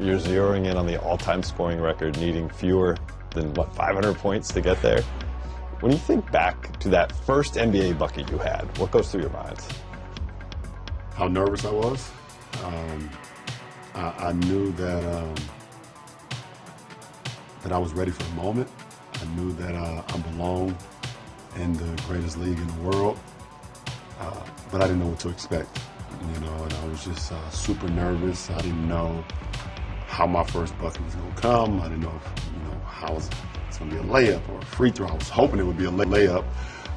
You're zeroing in on the all-time scoring record, needing fewer than, what, 500 points to get there? When you think back to that first NBA bucket you had, what goes through your mind? How nervous I was. I knew that I was ready for the moment. I knew that I belonged in the greatest league in the world, but I didn't know what to expect. And I was just super nervous. I didn't know how my first bucket was going to come. I didn't know if, how it's going to be a layup or a free throw. I was hoping it would be a layup,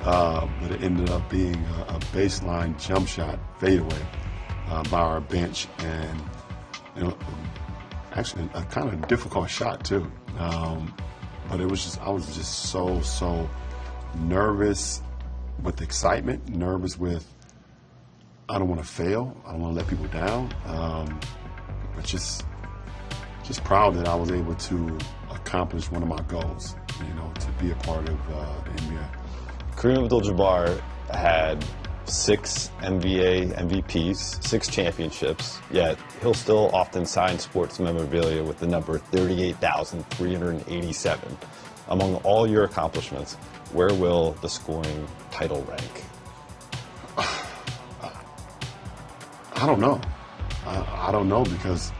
but it ended up being a baseline jump shot fadeaway by our bench, and actually a kind of difficult shot too. But I was just so nervous with excitement, nervous with I don't want to fail, I don't want to let people down, but just proud that I was able to accomplish one of my goals, to be a part of the NBA. Kareem Abdul-Jabbar had 6 NBA MVPs, 6 championships, yet he'll still often sign sports memorabilia with the number 38,387. Among all your accomplishments, where will the scoring title rank? I don't know. I don't know because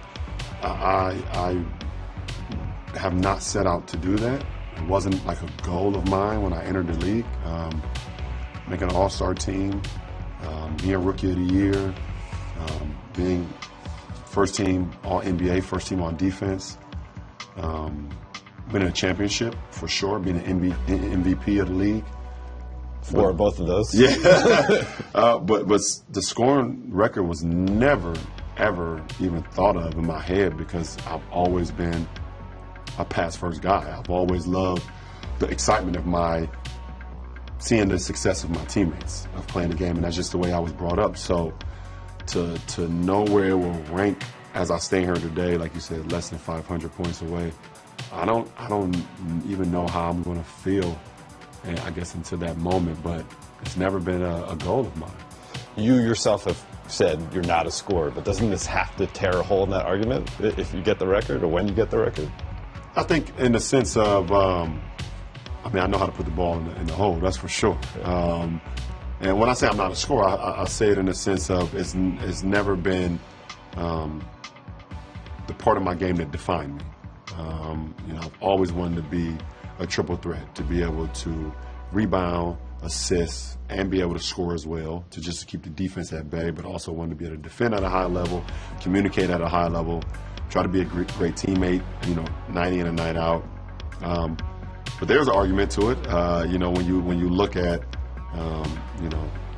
I have not set out to do that. It wasn't like a goal of mine when I entered the league. Making an all-star team, being rookie of the year, being first team all-NBA, first team on defense, winning a championship for sure, being an MVP of the league. For both of those? Yeah. but the scoring record was never, ever even thought of in my head because I've always been a pass-first guy. I've always loved the excitement of seeing the success of my teammates, of playing the game, and that's just the way I was brought up. So to know where it will rank as I stay here today, like you said, less than 500 points away, I don't even know how I'm going to feel, and I guess until that moment, but it's never been a goal of mine. You yourself have said you're not a scorer, but doesn't this have to tear a hole in that argument if you get the record or when you get the record? I think in the sense of, I know how to put the ball in the hole, that's for sure. And when I say I'm not a scorer, I say it in the sense of it's never been the part of my game that defined me. I've always wanted to be a triple threat, to be able to rebound, assist, and be able to score as well, to just keep the defense at bay, but also wanted to be able to defend at a high level, communicate at a high level, try to be a great teammate, night in and night out. But there's an argument to it, when you look at,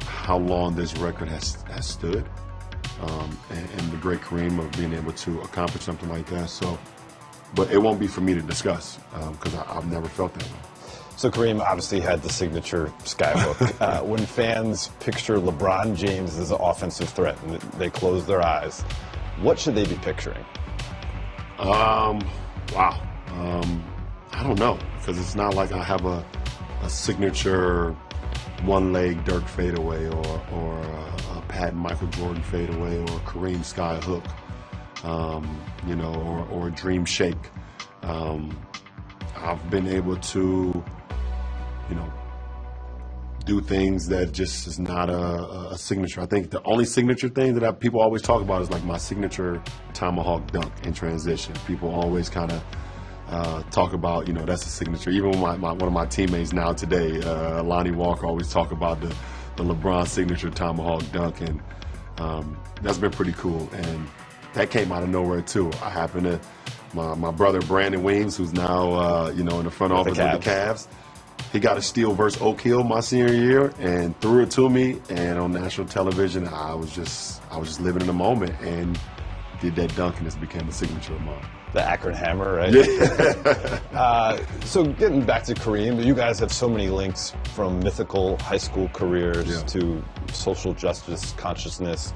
how long this record has stood, and the great Kareem of being able to accomplish something like that. So, but it won't be for me to discuss because I've never felt that way. So Kareem obviously had the signature skyhook. When fans picture LeBron James as an offensive threat and they close their eyes, what should they be picturing? Wow. I don't know, because it's not like I have a signature one-leg Dirk fadeaway or a Pat Michael Jordan fadeaway or a Kareem sky hook, or a dream shake. I've been able to, do things that just is not a signature. I think the only signature thing that people always talk about is like my signature tomahawk dunk in transition. People always kind of talk about, that's a signature. Even one of my teammates now today, Lonnie Walker, always talk about the LeBron signature tomahawk dunk, and that's been pretty cool. And that came out of nowhere too. I happen to, my brother Brandon Weems, who's now in the front office with the Cavs, he got a steal versus Oak Hill my senior year and threw it to me, and on national television, I was just living in the moment and did that dunk, and it became a signature of mine. The Akron Hammer, right? Yeah. So getting back to Kareem, you guys have so many links from mythical high school careers to social justice consciousness,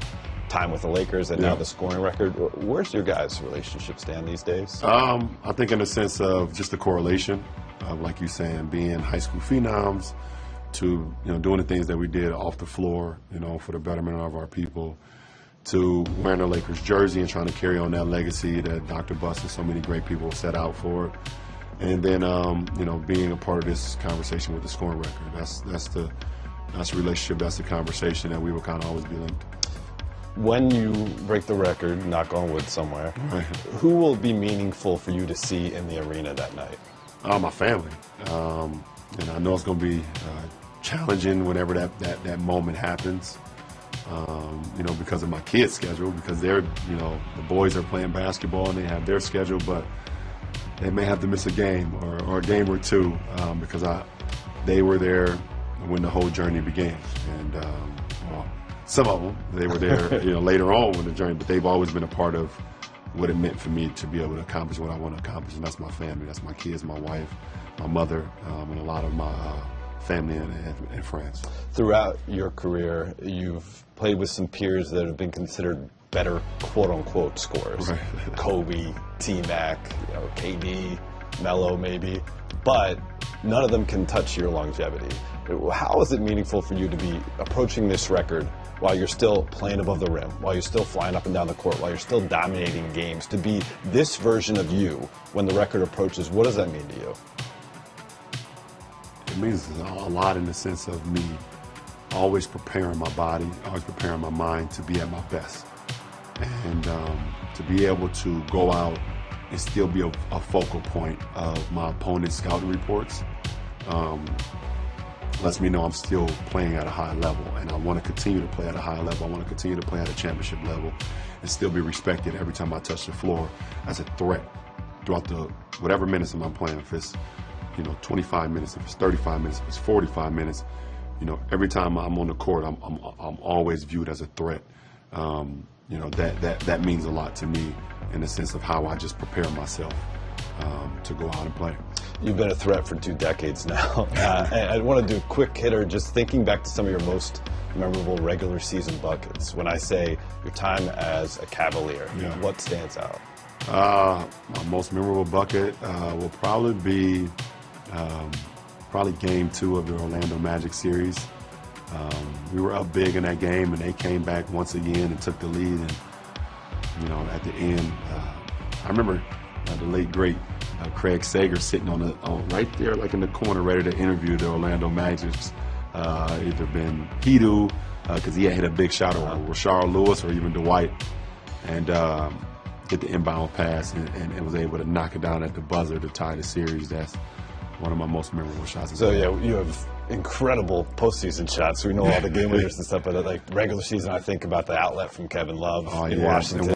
time with the Lakers, and now the scoring record. Where's your guys' relationship stand these days? I think in the sense of just the correlation of, like you saying, being high school phenoms to, doing the things that we did off the floor, for the betterment of our people, to wearing a Lakers jersey and trying to carry on that legacy that Dr. Buss and so many great people set out for. And then, you know, being a part of this conversation with the scoring record. That's the relationship, that's the conversation that we will kind of always be linked. When you break the record, knock on wood somewhere, Right. Who will be meaningful for you to see in the arena that night? My family. And I know it's going to be challenging whenever that moment happens. You know, because of my kids' schedule, because they're, you know, the boys are playing basketball and they have their schedule, but they may have to miss a game or a game or two because they were there when the whole journey began. And well, some of them, they were there, you know, later on when the journey, but they've always been a part of what it meant for me to be able to accomplish what I want to accomplish, and that's my family, that's my kids, my wife, my mother, and a lot of my family and friends. Throughout your career, you've played with some peers that have been considered better quote-unquote scorers. Right. Kobe, T-Mac, you know, KD, Melo maybe, but none of them can touch your longevity. How is it meaningful for you to be approaching this record while you're still playing above the rim, while you're still flying up and down the court, while you're still dominating games, to be this version of you when the record approaches? What does that mean to you? It means a lot in the sense of me always preparing my body, always preparing my mind to be at my best. And to be able to go out and still be a focal point of my opponent's scouting reports lets me know I'm still playing at a high level, and I want to continue to play at a high level. I want to continue to play at a championship level and still be respected every time I touch the floor as a threat throughout the whatever minutes I'm playing. If it's, you know, 25 minutes, if it's 35 minutes, if it's 45 minutes, you know, every time I'm on the court, I'm always viewed as a threat. You know, that means a lot to me in the sense of how I just prepare myself to go out and play. You've been a threat for 2 decades now. And I want to do a quick hitter, just thinking back to some of your most memorable regular season buckets. When I say your time as a Cavalier, Yeah. what stands out? My most memorable bucket will probably be Game 2 of the Orlando Magic series. We were up big in that game, and they came back once again and took the lead. And you know, at the end, I remember the late great Craig Sager sitting on right there, like in the corner, ready to interview the Orlando Magic's either been Hedo, because he had hit a big shot, or Rashard Lewis, or even Dwight, and get the inbound pass and was able to knock it down at the buzzer to tie the series. That's one of my most memorable shots. So yeah, you have incredible postseason shots. We know all the game winners and stuff, but like regular season, I think about the outlet from Kevin Love in Washington.